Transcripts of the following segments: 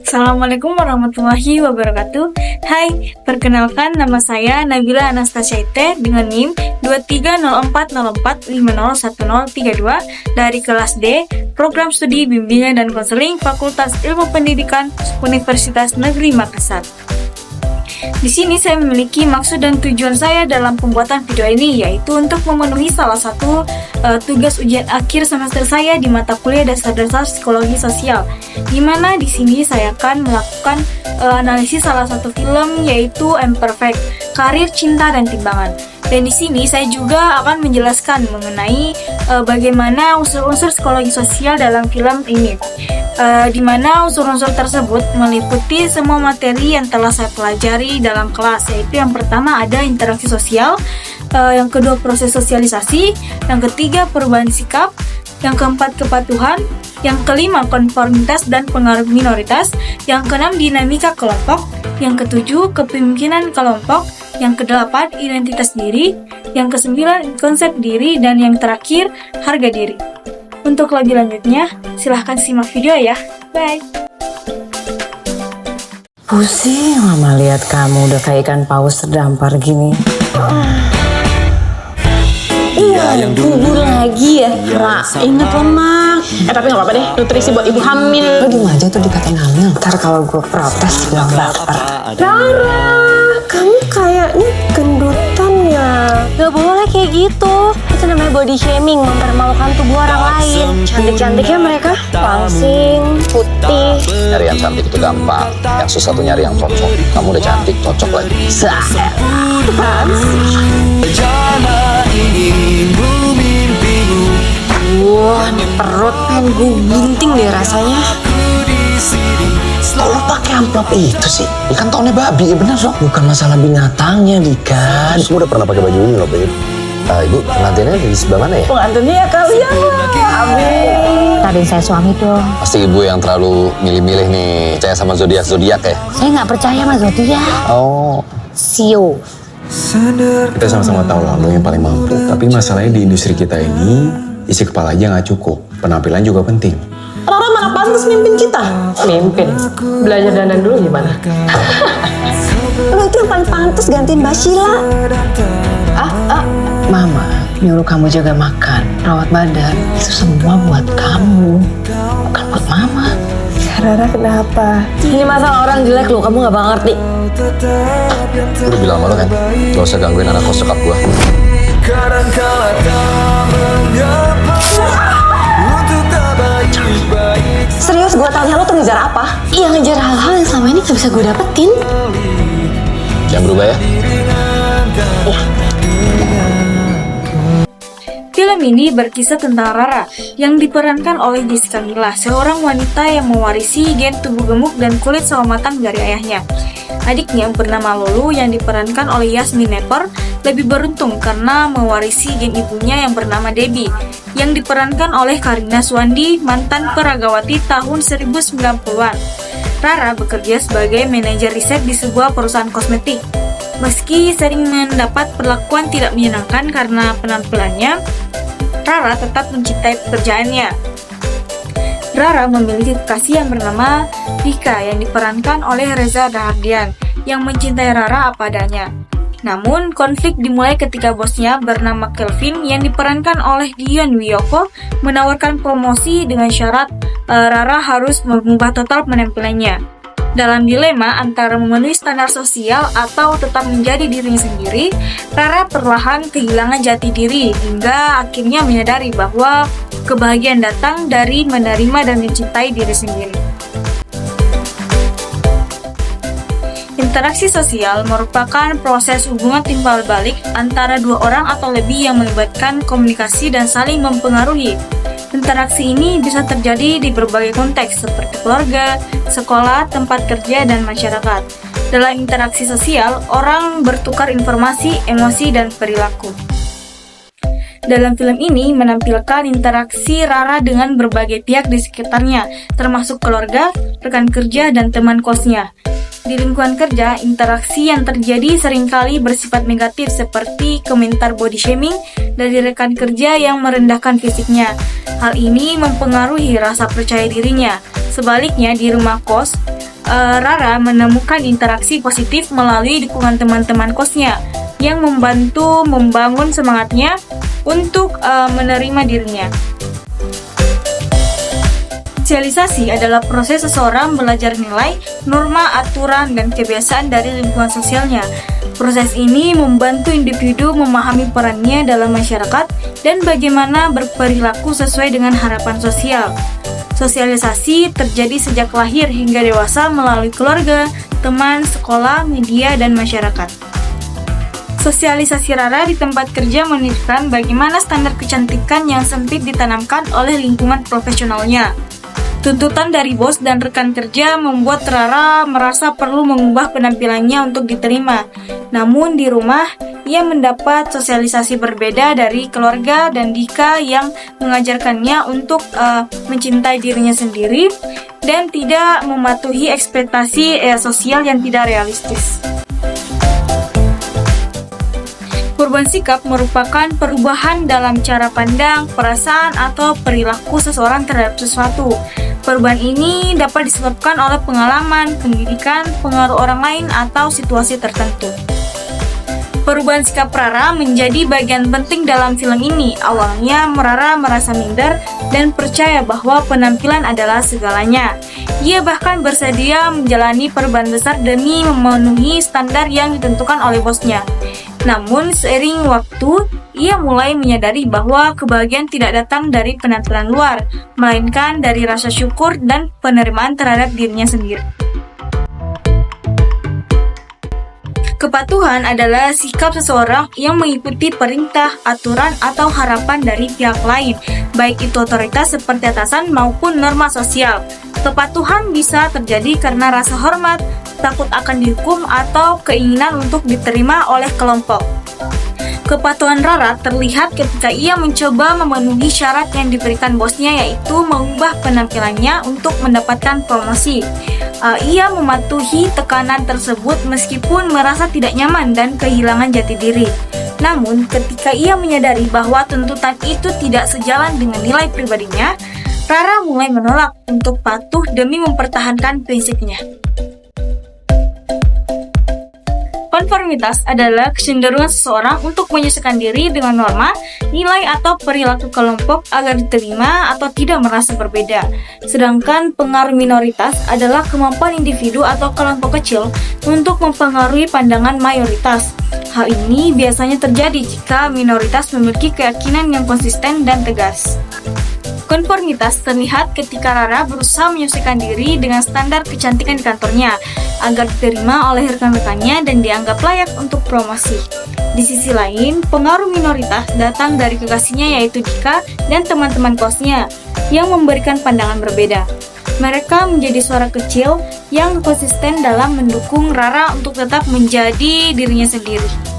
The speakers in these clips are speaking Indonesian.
Assalamualaikum warahmatullahi wabarakatuh. Hai, perkenalkan nama saya Nabila Anastasia Ite dengan NIM 230404501032 dari kelas D, Program Studi Bimbingan dan Konseling Fakultas Ilmu Pendidikan Universitas Negeri Makassar. Di sini saya memiliki maksud dan tujuan saya dalam pembuatan video ini, yaitu untuk memenuhi salah satu tugas ujian akhir semester saya di mata kuliah dasar-dasar psikologi sosial, di mana di sini saya akan melakukan analisis salah satu film, yaitu Imperfect, Karir, Cinta dan Timbangan. Dan di sini saya juga akan menjelaskan mengenai bagaimana unsur-unsur psikologi sosial dalam film ini. Di mana unsur-unsur tersebut meliputi semua materi yang telah saya pelajari dalam kelas, yaitu yang pertama ada interaksi sosial, yang kedua proses sosialisasi, yang ketiga perubahan sikap, yang keempat kepatuhan, yang kelima konformitas dan pengaruh minoritas, yang keenam dinamika kelompok, yang ketujuh kepemimpinan kelompok, yang kedelapan identitas diri, yang kesembilan konsep diri, dan yang terakhir harga diri. Untuk lebih lanjutnya, silahkan simak video ya. Bye! Pusing mama lihat kamu udah kayak ikan paus terdampar gini. Iya, bubur lagi ya. Nah, inget lemak. Tapi gak apa-apa deh, nutrisi buat ibu hamil. Lo diem aja tuh dikatain hamil. Ntar kalau gue protes bilang baper. Rara, kamu kayaknya gendutan ya. Gak boleh kayak gitu. Itu namanya body shaming, mempermalukan tubuh orang lain. Cantik-cantiknya mereka langsing, putih. Nyari yang cantik itu gampang, yang susah tuh nyari yang cocok. Kamu udah cantik, cocok lagi. Wah, nih perut pengen gue gunting deh rasanya. Kok lo pakai amplop itu sih? Ikan tahunnya babi, ya bener dong. Bukan masalah binatangnya, Dika. Gue udah pernah pakai baju ini loh, Beb. Ibu, pengantinnya di sebelah mana ya? Pengantinnya ya kalian lah. Amin. Tadi saya suami dong. Pasti ibu yang terlalu milih-milih nih. Percaya sama zodiak-zodiak ya? Saya nggak percaya sama zodiak. Oh. Sio. Kita sama-sama tahu lah lo yang paling mampu. Tapi masalahnya di industri kita ini, isi kepala aja nggak cukup. Penampilan juga penting. Rara mana pantas mimpin kita? Mimpin? Belajar dandan dulu gimana? Lo itu yang paling pantas gantiin Mbak Sheila. Mama nyuruh kamu jaga makan, rawat badan. Itu semua buat kamu, bukan buat mama. Rara kenapa? Ini masalah orang jelek lo, kamu gak bakal ngerti. Gue udah bilang sama lo kan, gak usah gangguin anak kos cokap gue. Serius gue tanya lo tuh ngejar apa? Iya, ngejar hal-hal yang selama ini gak bisa gue dapetin. Jangan berubah ya. Film ini berkisah tentang Rara yang diperankan oleh Jessica Milla, seorang wanita yang mewarisi gen tubuh gemuk dan kulit sawo matang dari ayahnya. Adiknya bernama Lulu yang diperankan oleh Yasmin Nepper lebih beruntung karena mewarisi gen ibunya yang bernama Debbie yang diperankan oleh Karina Suwandi, mantan peragawati tahun 1990-an. Rara bekerja sebagai manajer riset di sebuah perusahaan kosmetik. Meski sering mendapat perlakuan tidak menyenangkan karena penampilannya, Rara tetap mencintai pekerjaannya. Rara memiliki kekasih yang bernama Dika yang diperankan oleh Reza Rahardian yang mencintai Rara apa adanya. Namun, konflik dimulai ketika bosnya bernama Kelvin yang diperankan oleh Dion Wiyoko menawarkan promosi dengan syarat Rara harus mengubah total penampilannya. Dalam dilema antara memenuhi standar sosial atau tetap menjadi dirinya sendiri, Rara perlahan kehilangan jati diri hingga akhirnya menyadari bahwa kebahagiaan datang dari menerima dan mencintai diri sendiri. Interaksi sosial merupakan proses hubungan timbal balik antara dua orang atau lebih yang melibatkan komunikasi dan saling mempengaruhi. Interaksi ini bisa terjadi di berbagai konteks seperti keluarga, sekolah, tempat kerja, dan masyarakat. Dalam interaksi sosial, orang bertukar informasi, emosi, dan perilaku. Dalam film ini menampilkan interaksi Rara dengan berbagai pihak di sekitarnya, termasuk keluarga, rekan kerja, dan teman kosnya. Di lingkungan kerja, interaksi yang terjadi seringkali bersifat negatif seperti komentar body shaming dari rekan kerja yang merendahkan fisiknya. Hal ini mempengaruhi rasa percaya dirinya. Sebaliknya, di rumah kos, Rara menemukan interaksi positif melalui dukungan teman-teman kosnya yang membantu membangun semangatnya untuk menerima dirinya. Sosialisasi adalah proses seseorang belajar nilai, norma, aturan, dan kebiasaan dari lingkungan sosialnya. Proses ini membantu individu memahami perannya dalam masyarakat dan bagaimana berperilaku sesuai dengan harapan sosial. Sosialisasi terjadi sejak lahir hingga dewasa melalui keluarga, teman, sekolah, media, dan masyarakat. Sosialisasi Rara di tempat kerja menunjukkan bagaimana standar kecantikan yang sempit ditanamkan oleh lingkungan profesionalnya. Tuntutan dari bos dan rekan kerja membuat Rara merasa perlu mengubah penampilannya untuk diterima. Namun di rumah, ia mendapat sosialisasi berbeda dari keluarga dan Dika yang mengajarkannya untuk mencintai dirinya sendiri dan tidak mematuhi ekspektasi sosial yang tidak realistis. Perubahan sikap merupakan perubahan dalam cara pandang, perasaan, atau perilaku seseorang terhadap sesuatu. Perubahan ini dapat disebabkan oleh pengalaman, pendidikan, pengaruh orang lain, atau situasi tertentu. Perubahan sikap Rara menjadi bagian penting dalam film ini. Awalnya, Rara merasa minder dan percaya bahwa penampilan adalah segalanya. Ia bahkan bersedia menjalani perubahan besar demi memenuhi standar yang ditentukan oleh bosnya. Namun, seiring waktu, ia mulai menyadari bahwa kebahagiaan tidak datang dari penampilan luar, melainkan dari rasa syukur dan penerimaan terhadap dirinya sendiri. Kepatuhan adalah sikap seseorang yang mengikuti perintah, aturan, atau harapan dari pihak lain, baik itu otoritas seperti atasan maupun norma sosial. Kepatuhan bisa terjadi karena rasa hormat, takut akan dihukum, atau keinginan untuk diterima oleh kelompok. Kepatuhan Rara terlihat ketika ia mencoba memenuhi syarat yang diberikan bosnya, yaitu mengubah penampilannya untuk mendapatkan promosi. Ia mematuhi tekanan tersebut meskipun merasa tidak nyaman dan kehilangan jati diri. Namun, ketika ia menyadari bahwa tuntutan itu tidak sejalan dengan nilai pribadinya, Rara mulai menolak untuk patuh demi mempertahankan prinsipnya. Konformitas adalah kecenderungan seseorang untuk menyesuaikan diri dengan norma, nilai, atau perilaku kelompok agar diterima atau tidak merasa berbeda. Sedangkan pengaruh minoritas adalah kemampuan individu atau kelompok kecil untuk mempengaruhi pandangan mayoritas. Hal ini biasanya terjadi jika minoritas memiliki keyakinan yang konsisten dan tegas. Konformitas terlihat ketika Rara berusaha menyesuaikan diri dengan standar kecantikan di kantornya agar diterima oleh rekan-rekannya dan dianggap layak untuk promosi. Di sisi lain, pengaruh minoritas datang dari kekasihnya yaitu Dika dan teman-teman kosnya yang memberikan pandangan berbeda. Mereka menjadi suara kecil yang konsisten dalam mendukung Rara untuk tetap menjadi dirinya sendiri.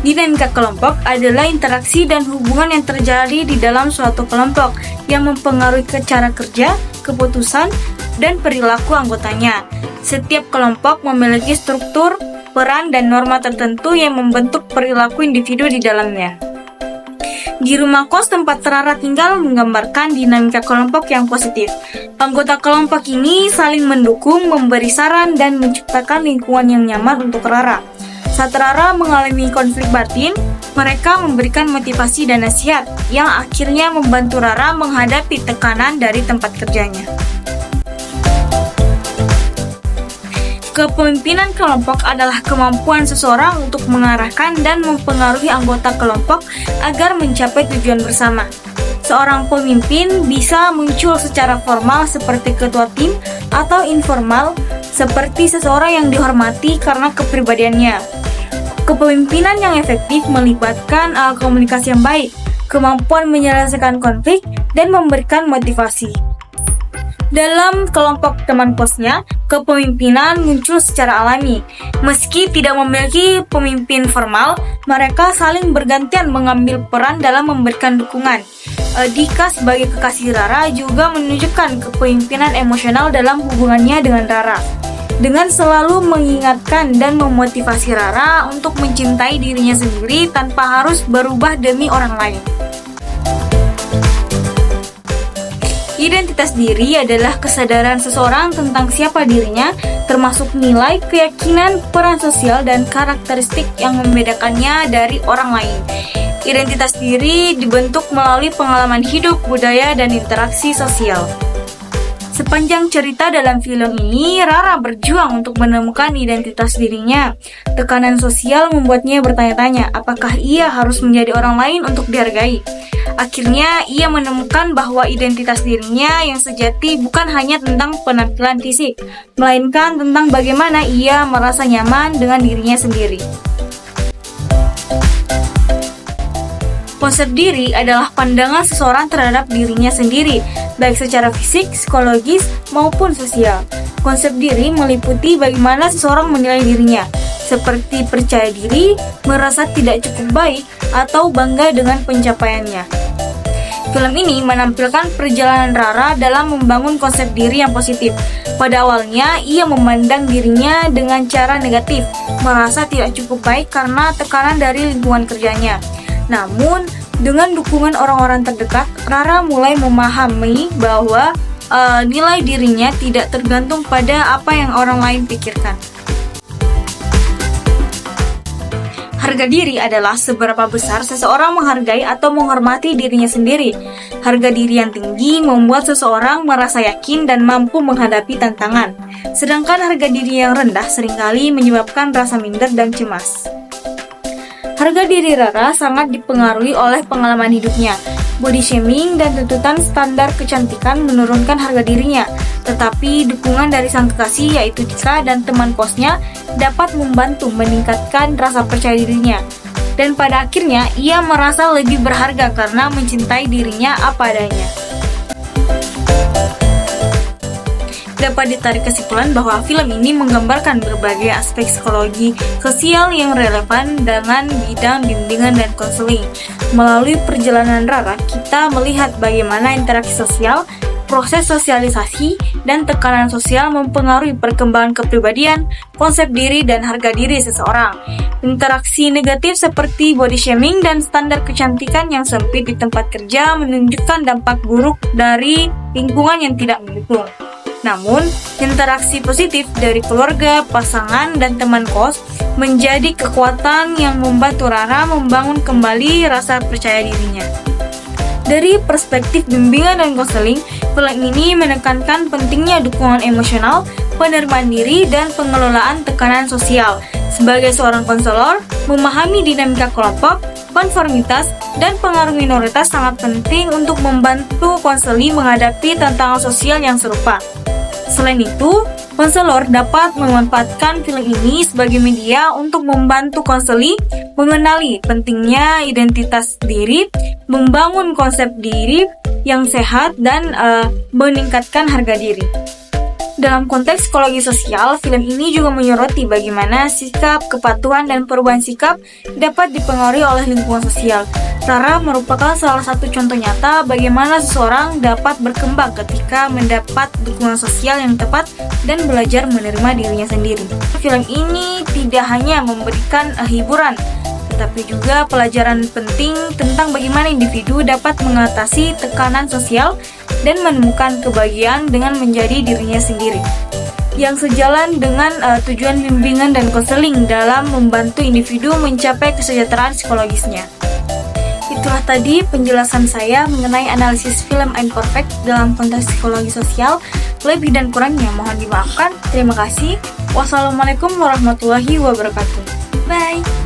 Dinamika kelompok adalah interaksi dan hubungan yang terjadi di dalam suatu kelompok yang mempengaruhi cara kerja, keputusan, dan perilaku anggotanya. Setiap kelompok memiliki struktur, peran, dan norma tertentu yang membentuk perilaku individu di dalamnya. Di rumah kos tempat Rara tinggal menggambarkan dinamika kelompok yang positif. Anggota kelompok ini saling mendukung, memberi saran, dan menciptakan lingkungan yang nyaman untuk Rara. Saat Rara mengalami konflik batin, mereka memberikan motivasi dan nasihat yang akhirnya membantu Rara menghadapi tekanan dari tempat kerjanya. Kepemimpinan kelompok adalah kemampuan seseorang untuk mengarahkan dan mempengaruhi anggota kelompok agar mencapai tujuan bersama. Seorang pemimpin bisa muncul secara formal seperti ketua tim atau informal seperti seseorang yang dihormati karena kepribadiannya. Kepemimpinan yang efektif melibatkan komunikasi yang baik, kemampuan menyelesaikan konflik, dan memberikan motivasi. Dalam kelompok teman kosnya, kepemimpinan muncul secara alami. Meski tidak memiliki pemimpin formal, mereka saling bergantian mengambil peran dalam memberikan dukungan. Dika sebagai kekasih Rara juga menunjukkan kepemimpinan emosional dalam hubungannya dengan Rara. Dengan selalu mengingatkan dan memotivasi Rara untuk mencintai dirinya sendiri tanpa harus berubah demi orang lain. Identitas diri adalah kesadaran seseorang tentang siapa dirinya, termasuk nilai, keyakinan, peran sosial, dan karakteristik yang membedakannya dari orang lain. Identitas diri dibentuk melalui pengalaman hidup, budaya, dan interaksi sosial. Sepanjang cerita dalam film ini, Rara berjuang untuk menemukan identitas dirinya. Tekanan sosial membuatnya bertanya-tanya, apakah ia harus menjadi orang lain untuk dihargai? Akhirnya, ia menemukan bahwa identitas dirinya yang sejati bukan hanya tentang penampilan fisik, melainkan tentang bagaimana ia merasa nyaman dengan dirinya sendiri. Konsep diri adalah pandangan seseorang terhadap dirinya sendiri, baik secara fisik, psikologis, maupun sosial. Konsep diri meliputi bagaimana seseorang menilai dirinya, seperti percaya diri, merasa tidak cukup baik, atau bangga dengan pencapaiannya. Film ini menampilkan perjalanan Rara dalam membangun konsep diri yang positif. Pada awalnya, ia memandang dirinya dengan cara negatif, merasa tidak cukup baik karena tekanan dari lingkungan kerjanya. Namun, dengan dukungan orang-orang terdekat, Rara mulai memahami bahwa nilai dirinya tidak tergantung pada apa yang orang lain pikirkan. Harga diri adalah seberapa besar seseorang menghargai atau menghormati dirinya sendiri. Harga diri yang tinggi membuat seseorang merasa yakin dan mampu menghadapi tantangan. Sedangkan harga diri yang rendah seringkali menyebabkan rasa minder dan cemas. Harga diri Rara sangat dipengaruhi oleh pengalaman hidupnya. Body shaming dan tuntutan standar kecantikan menurunkan harga dirinya. Tetapi dukungan dari sang kekasih yaitu Dika dan teman kosnya dapat membantu meningkatkan rasa percaya dirinya. Dan pada akhirnya ia merasa lebih berharga karena mencintai dirinya apa adanya. Dapat ditarik kesimpulan bahwa film ini menggambarkan berbagai aspek psikologi sosial yang relevan dengan bidang bimbingan dan konseling. Melalui perjalanan Rara, kita melihat bagaimana interaksi sosial, proses sosialisasi, dan tekanan sosial mempengaruhi perkembangan kepribadian, konsep diri, dan harga diri seseorang. Interaksi negatif seperti body shaming dan standar kecantikan yang sempit di tempat kerja menunjukkan dampak buruk dari lingkungan yang tidak mendukung. Namun, interaksi positif dari keluarga, pasangan, dan teman kos menjadi kekuatan yang membantu Rara membangun kembali rasa percaya dirinya. Dari perspektif bimbingan dan konseling, film ini menekankan pentingnya dukungan emosional, penerimaan diri, dan pengelolaan tekanan sosial. Sebagai seorang konselor, memahami dinamika kelompok, konformitas, dan pengaruh minoritas sangat penting untuk membantu konseli menghadapi tantangan sosial yang serupa. Selain itu, konselor dapat memanfaatkan film ini sebagai media untuk membantu konseli mengenali pentingnya identitas diri, membangun konsep diri yang sehat, dan meningkatkan harga diri. Dalam konteks psikologi sosial, film ini juga menyoroti bagaimana sikap, kepatuhan, dan perubahan sikap dapat dipengaruhi oleh lingkungan sosial. Rara merupakan salah satu contoh nyata bagaimana seseorang dapat berkembang ketika mendapat dukungan sosial yang tepat dan belajar menerima dirinya sendiri. Film ini tidak hanya memberikan hiburan, tetapi juga pelajaran penting tentang bagaimana individu dapat mengatasi tekanan sosial dan menemukan kebahagiaan dengan menjadi dirinya sendiri, yang sejalan dengan tujuan bimbingan dan konseling dalam membantu individu mencapai kesejahteraan psikologisnya. Itulah tadi penjelasan saya mengenai analisis film I'm Perfect dalam konteks psikologi sosial. Lebih dan kurangnya mohon dimaafkan. Terima kasih. Wassalamualaikum warahmatullahi wabarakatuh. Bye.